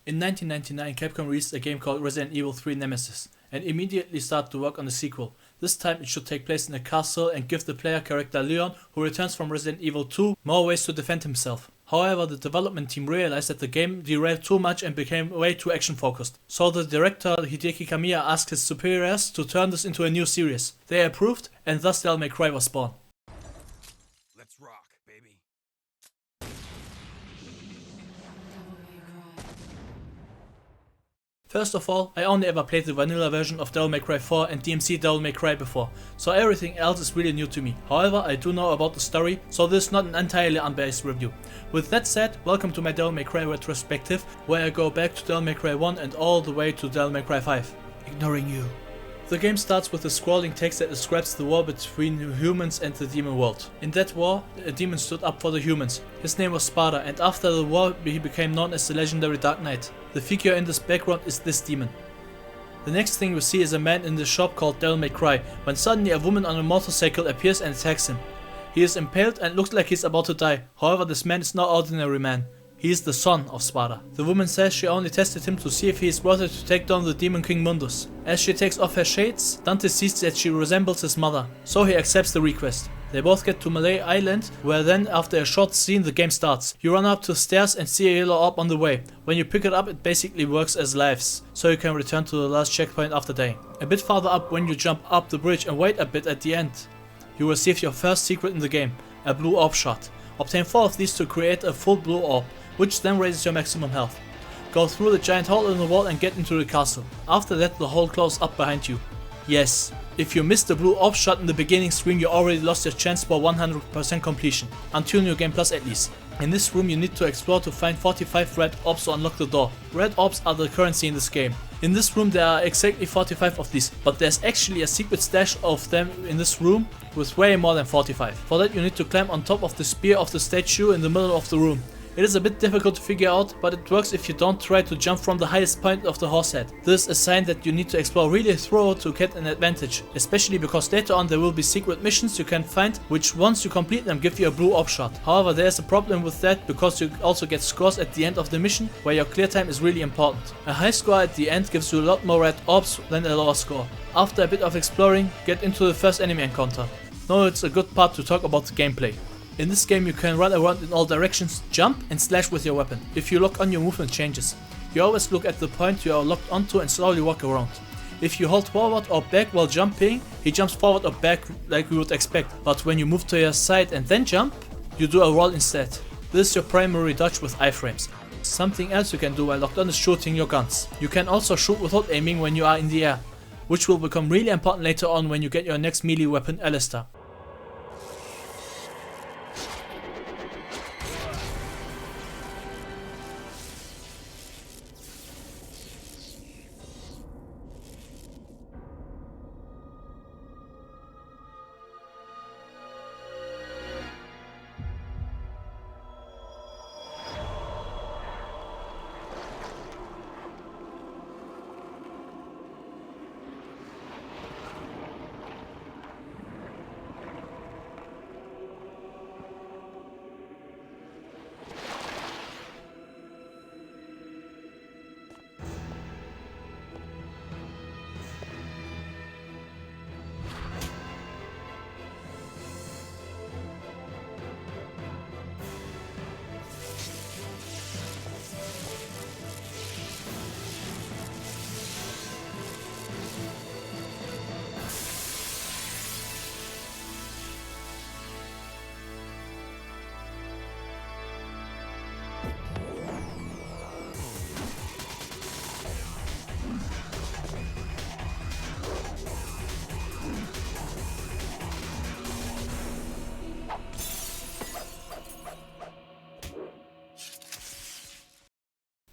In 1999, Capcom released a game called Resident Evil 3 Nemesis, and immediately started to work on the sequel. This time it should take place in a castle and give the player character Leon, who returns from Resident Evil 2, more ways to defend himself. However, the development team realized that the game derailed too much and became way too action focused. So the director Hideki Kamiya asked his superiors to turn this into a new series. They approved, and thus Devil May Cry was born. Let's rock, baby. First of all, I only ever played the vanilla version of Devil May Cry 4 and DMC Devil May Cry before, so everything else is really new to me. However, I do know about the story, so this is not an entirely unbiased review. With that said, welcome to my Devil May Cry retrospective, where I go back to Devil May Cry 1 and all the way to Devil May Cry 5. Ignoring you. The game starts with a scrolling text that describes the war between humans and the demon world. In that war, a demon stood up for the humans. His name was Sparda, and after the war he became known as the legendary Dark Knight. The figure in this background is this demon. The next thing we see is a man in the shop called Devil May Cry, when suddenly a woman on a motorcycle appears and attacks him. He is impaled and looks like he's about to die. However, this man is no ordinary man. He is the son of Sparda. The woman says she only tested him to see if he is worth it to take down the demon king Mundus. As she takes off her shades, Dante sees that she resembles his mother, so he accepts the request. They both get to Malay Island, where then after a short scene the game starts. You run up to the stairs and see a yellow orb on the way. When you pick it up, it basically works as lives, so you can return to the last checkpoint after dying. A bit farther up, when you jump up the bridge and wait a bit at the end, you receive your first secret in the game, a blue orb shot. Obtain 4 of these to create a full blue orb, which then raises your maximum health. Go through the giant hole in the wall and get into the castle. After that the hole closes up behind you. Yes, if you missed the blue orb shot in the beginning screen, you already lost your chance for 100% completion, until New Game Plus at least. In this room you need to explore to find 45 red orbs to unlock the door. Red orbs are the currency in this game. In this room there are exactly 45 of these, but there's actually a secret stash of them in this room with way more than 45. For that you need to climb on top of the spear of the statue in the middle of the room. It is a bit difficult to figure out, but it works if you don't try to jump from the highest point of the horse head. This is a sign that you need to explore really thorough to get an advantage, especially because later on there will be secret missions you can find, which once you complete them give you a blue orb shot. However, there is a problem with that, because you also get scores at the end of the mission, where your clear time is really important. A high score at the end gives you a lot more red orbs than a lower score. After a bit of exploring, get into the first enemy encounter. Now it's a good part to talk about the gameplay. In this game you can run around in all directions, jump and slash with your weapon. If you lock on, your movement changes. You always look at the point you are locked onto and slowly walk around. If you hold forward or back while jumping, he jumps forward or back like you would expect. But when you move to your side and then jump, you do a roll instead. This is your primary dodge with iframes. Something else you can do while locked on is shooting your guns. You can also shoot without aiming when you are in the air, which will become really important later on when you get your next melee weapon, Alistair.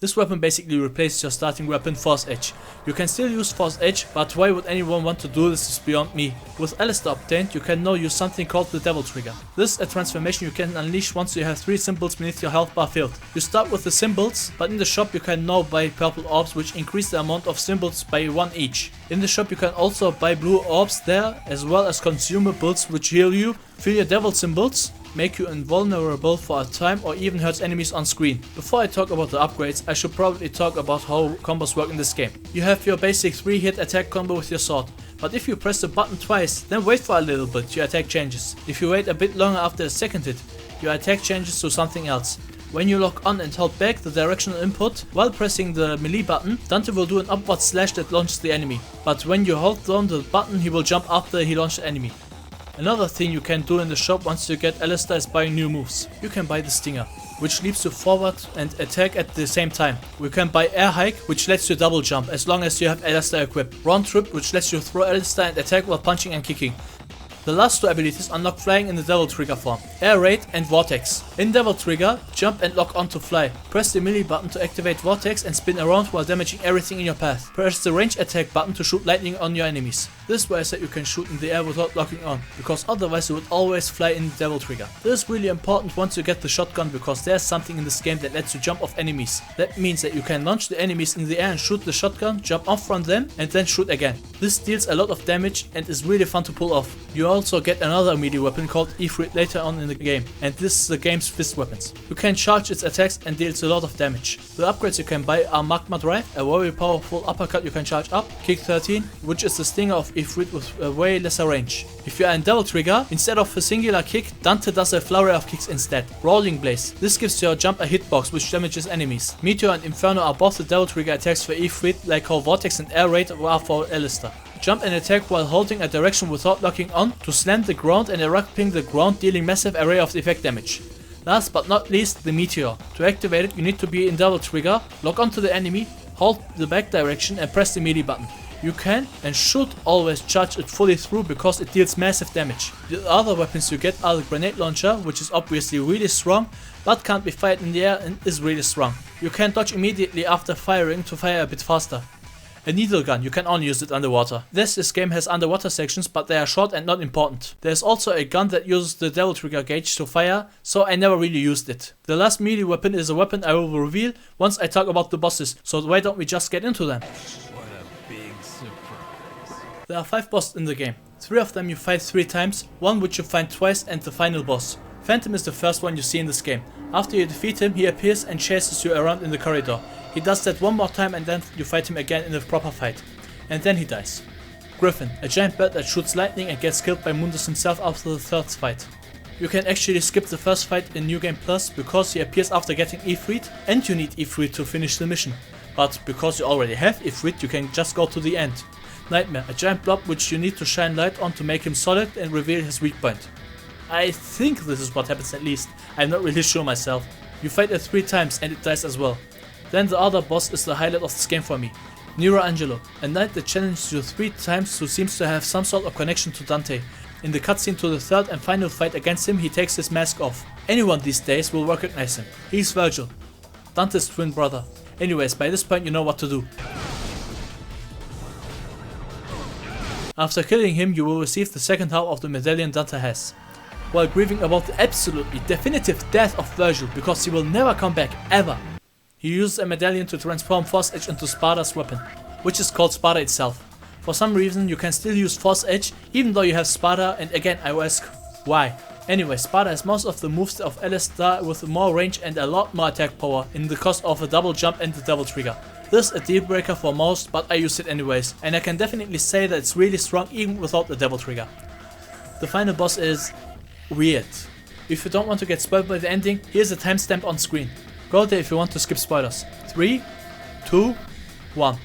This weapon basically replaces your starting weapon, Force Edge. You can still use Force Edge, but why would anyone want to do this is beyond me. With Alistair obtained, you can now use something called the Devil Trigger. This is a transformation you can unleash once you have 3 symbols beneath your health bar filled. You start with the symbols, but in the shop you can now buy purple orbs which increase the amount of symbols by 1 each. In the shop you can also buy blue orbs there, as well as consumables which heal you. Fill your devil symbols. make you invulnerable for a time or even hurts enemies on screen. Before I talk about the upgrades, I should probably talk about how combos work in this game. You have your basic 3-hit attack combo with your sword, but if you press the button twice, then wait for a little bit, your attack changes. If you wait a bit longer after the second hit, your attack changes to something else. When you lock on and hold back the directional input while pressing the melee button, Dante will do an upward slash that launches the enemy, but when you hold down the button he will jump after he launched the enemy. Another thing you can do in the shop once you get Alistar is buying new moves. You can buy the Stinger, which leaps you forward and attack at the same time. You can buy Air Hike, which lets you double jump as long as you have Alistar equipped. Round Trip, which lets you throw Alistar and attack while punching and kicking. The last two abilities unlock flying in the Devil Trigger form, Air Raid and Vortex. In Devil Trigger, jump and lock on to fly. Press the melee button to activate Vortex and spin around while damaging everything in your path. Press the range attack button to shoot lightning on your enemies. This is why I said you can shoot in the air without locking on, because otherwise you would always fly in the Devil Trigger. This is really important once you get the shotgun, because there's something in this game that lets you jump off enemies. That means that you can launch the enemies in the air and shoot the shotgun, jump off from them and then shoot again. This deals a lot of damage and is really fun to pull off. You also get another melee weapon called Ifrit later on in the game, and this is the game's fist weapons. You can charge its attacks and deals a lot of damage. The upgrades you can buy are Magma Drive, a very powerful uppercut you can charge up, Kick 13, which is the stinger of Ifrit with a way lesser range. If you are in Devil Trigger, instead of a singular kick, Dante does a flurry of kicks instead. Rolling Blaze, this gives your jump a hitbox which damages enemies. Meteor and Inferno are both the Devil Trigger attacks for Ifrit, like how Vortex and Air Raid are for Alistar. Jump and attack while holding a direction without locking on to slam the ground and erupting the ground, dealing massive array of effect damage. Last but not least, the Meteor. To activate it you need to be in Devil Trigger, lock onto the enemy, hold the back direction and press the melee button. You can and should always charge it fully through because it deals massive damage. The other weapons you get are the Grenade Launcher, which is obviously really strong but can't be fired in the air and is really strong. You can dodge immediately after firing to fire a bit faster. A needle gun, you can only use it underwater. This game has underwater sections, but they are short and not important. There's also a gun that uses the Devil Trigger gauge to fire, so I never really used it. The last melee weapon is a weapon I will reveal once I talk about the bosses, so why don't we just get into them? What a big surprise. There are 5 bosses in the game. 3 of them you fight 3 times, 1 which you find twice and the final boss. Phantom is the first one you see in this game. After you defeat him, he appears and chases you around in the corridor. He does that one more time and then you fight him again in a proper fight. And then he dies. Griffin, a giant bird that shoots lightning and gets killed by Mundus himself after the 3rd fight. You can actually skip the first fight in New Game Plus because he appears after getting Ifrit and you need Ifrit to finish the mission. But because you already have Ifrit, you can just go to the end. Nightmare, a giant blob which you need to shine light on to make him solid and reveal his weak point. I think this is what happens at least, I'm not really sure myself. You fight it 3 times and it dies as well. Then the other boss is the highlight of this game for me. Nero Angelo, a knight that challenges you 3 times who seems to have some sort of connection to Dante. In the cutscene to the 3rd and final fight against him, he takes his mask off. Anyone these days will recognize him. He's Virgil, Dante's twin brother. Anyways, by this point you know what to do. After killing him, you will receive the second half of the medallion Dante has. While grieving about the absolutely definitive death of Virgil because he will never come back ever, he uses a medallion to transform Force Edge into Sparda's weapon, which is called Sparda itself. For some reason you can still use Force Edge even though you have Sparda, and again I will ask why. Anyway, Sparda has most of the moves of Alistar with more range and a lot more attack power in the cost of a double jump and the Devil Trigger. This is a deal breaker for most, but I use it anyways, and I can definitely say that it's really strong even without the Devil Trigger. The final boss is weird. If you don't want to get spoiled by the ending, here's a timestamp on screen. Go there if you want to skip spoilers. 3, 2, 1.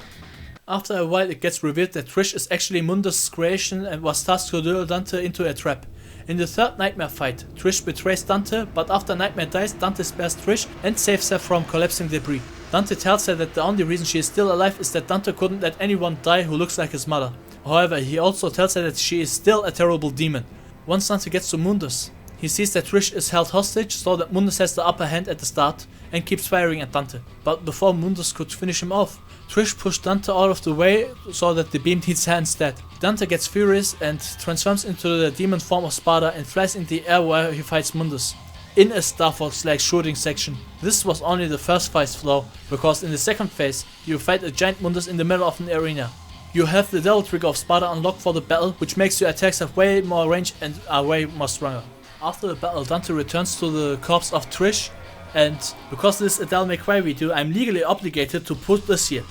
After a while it gets revealed that Trish is actually Mundus' creation and was tasked to lure Dante into a trap. In the 3rd Nightmare fight, Trish betrays Dante, but after Nightmare dies, Dante spares Trish and saves her from collapsing debris. Dante tells her that the only reason she is still alive is that Dante couldn't let anyone die who looks like his mother. However, he also tells her that she is still a terrible demon. Once Dante gets to Mundus, he sees that Trish is held hostage, so that Mundus has the upper hand at the start and keeps firing at Dante. But before Mundus could finish him off, Trish pushed Dante out of the way so that the beam hits her instead. Dante gets furious and transforms into the demon form of Sparda and flies in the air where he fights Mundus, in a Star Fox-like shooting section. This was only the first phase though, because in the second phase you fight a giant Mundus in the middle of an arena. You have the Devil Trigger of Sparda unlocked for the battle, which makes your attacks have way more range and are way more stronger. After the battle, Dante returns to the corpse of Trish, and because this is a Devil May Cry video, I'm legally obligated to put this here.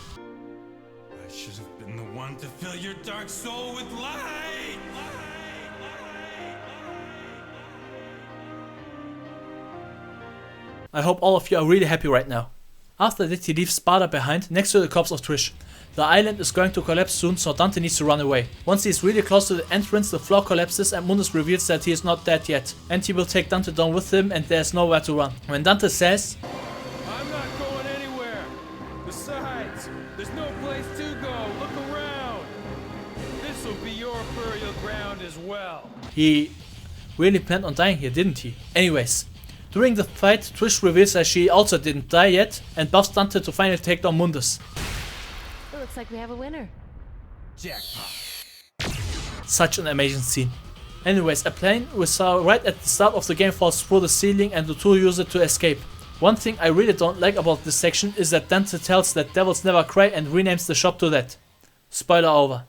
I should have been the one to fill your dark soul with light. I hope all of you are really happy right now. After that, he leaves Sparta behind next to the corpse of Trish. The island is going to collapse soon, so Dante needs to run away. Once he is really close to the entrance, the floor collapses and Mundus reveals that he is not dead yet, and he will take Dante down with him, and there's nowhere to run. When Dante says, I'm not going anywhere. Besides, there's no place to go. Look around. This will be your burial ground as well. he really planned on dying here, didn't he? Anyways, during the fight, Trish reveals that she also didn't die yet, and buffs Dante to finally take down Mundus. It looks like we have a winner. Jackpot. Such an amazing scene. Anyways, a plane we saw right at the start of the game falls through the ceiling and the two use it to escape. One thing I really don't like about this section is that Dante tells that devils never cry and renames the shop to that. Spoiler over.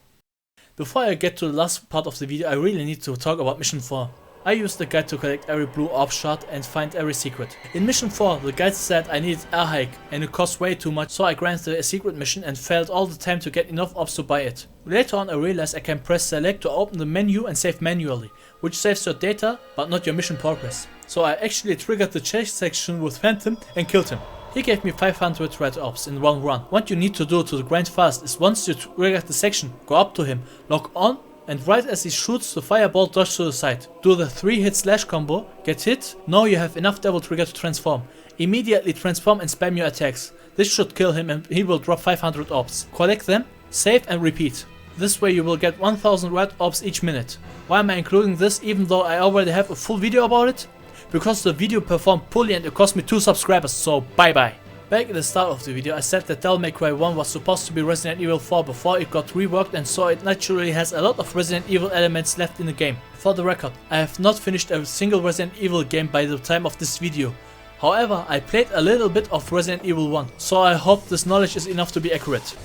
Before I get to the last part of the video, I really need to talk about Mission 4. I used the guide to collect every blue orb shard and find every secret. In Mission 4, the guide said I needed air hike and it cost way too much, so I granted a secret mission and failed all the time to get enough orbs to buy it. Later on I realized I can press select to open the menu and save manually, which saves your data but not your mission progress. So I actually triggered the chase section with Phantom and killed him. He gave me 500 red orbs in one run. What you need to do to grind fast is once you trigger the section, go up to him, lock on, and right as he shoots the fireball, dodge to the side. Do the 3-hit slash combo, get hit, now you have enough devil trigger to transform. Immediately transform and spam your attacks. This should kill him and he will drop 500 orbs. Collect them, save and repeat. This way you will get 1000 red orbs each minute. Why am I including this even though I already have a full video about it? Because the video performed poorly and it cost me 2 subscribers, so bye bye. Back at the start of the video I said that Devil May Cry 1 was supposed to be Resident Evil 4 before it got reworked, and so it naturally has a lot of Resident Evil elements left in the game. For the record, I have not finished a single Resident Evil game by the time of this video. However, I played a little bit of Resident Evil 1, so I hope this knowledge is enough to be accurate.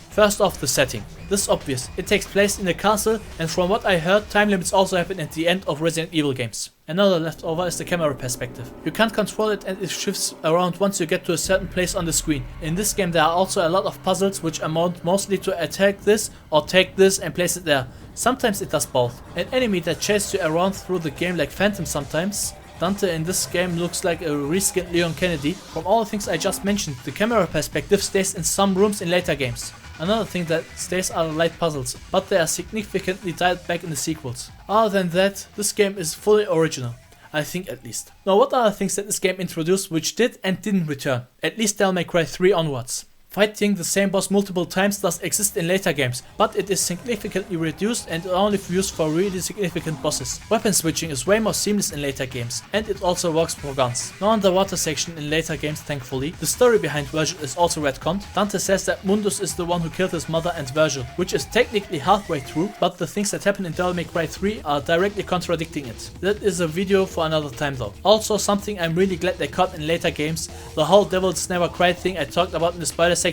First off, the setting. This is obvious, it takes place in a castle, and from what I heard, time limits also happen at the end of Resident Evil games. Another leftover is the camera perspective. You can't control it and it shifts around once you get to a certain place on the screen. In this game there are also a lot of puzzles which amount mostly to attack this or take this and place it there. Sometimes it does both. An enemy that chases you around through the game like Phantom sometimes. Dante in this game looks like a reskinned Leon Kennedy. From all the things I just mentioned, the camera perspective stays in some rooms in later games. Another thing that stays are the light puzzles, but they are significantly dialed back in the sequels. Other than that, this game is fully original. I think at least. Now what are the things that this game introduced which did and didn't return? At least Devil May Cry 3 onwards. Fighting the same boss multiple times does exist in later games, but it is significantly reduced and only used for really significant bosses. Weapon switching is way more seamless in later games, and it also works for guns. No underwater section in later games thankfully. The story behind Virgil is also retconned. Dante says that Mundus is the one who killed his mother and Virgil, which is technically halfway true, but the things that happen in Devil May Cry 3 are directly contradicting it. That is a video for another time though. Also something I'm really glad they cut in later games, the whole Devils Never Cry thing I talked about in the spoiler section.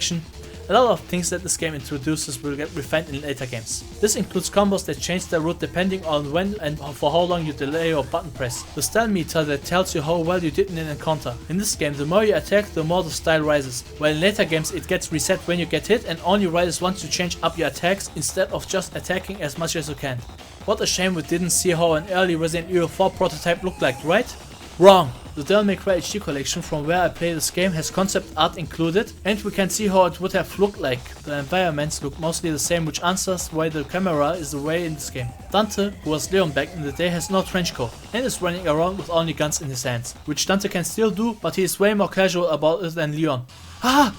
A lot of things that this game introduces will get refined in later games. This includes combos that change their route depending on when and for how long you delay your button press. The style meter that tells you how well you did in an encounter. In this game, the more you attack, the more the style rises, while in later games it gets reset when you get hit and only rises once you change up your attacks instead of just attacking as much as you can. What a shame we didn't see how an early Resident Evil 4 prototype looked like, right? Wrong! The Devil May Cry HD collection from where I play this game has concept art included, and we can see how it would have looked like. The environments look mostly the same, which answers why the camera is the way in this game. Dante, who was Leon back in the day, has no trench coat and is running around with only guns in his hands, which Dante can still do, but he is way more casual about it than Leon. Ah!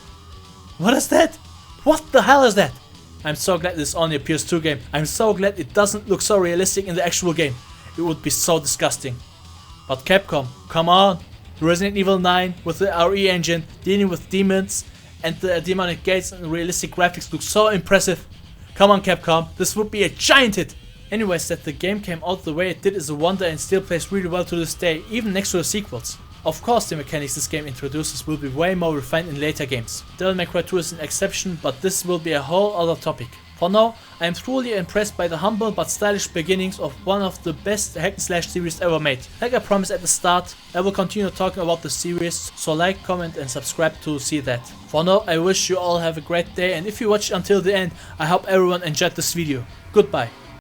What is that? What the hell is that? I'm so glad this is only a PS2 game. I'm so glad it doesn't look so realistic in the actual game. It would be so disgusting. But Capcom, come on! Resident Evil 9 with the RE engine, dealing with demons, and the demonic gates and realistic graphics look so impressive. Come on Capcom, this would be a giant hit! Anyways, that the game came out the way it did is a wonder and still plays really well to this day, even next to the sequels. Of course the mechanics this game introduces will be way more refined in later games. Devil May Cry 2 is an exception, but this will be a whole other topic. For now, I am truly impressed by the humble but stylish beginnings of one of the best hack and slash series ever made. Like I promised at the start, I will continue talking about the series, so like, comment and subscribe to see that. For now, I wish you all have a great day, and if you watched until the end, I hope everyone enjoyed this video. Goodbye.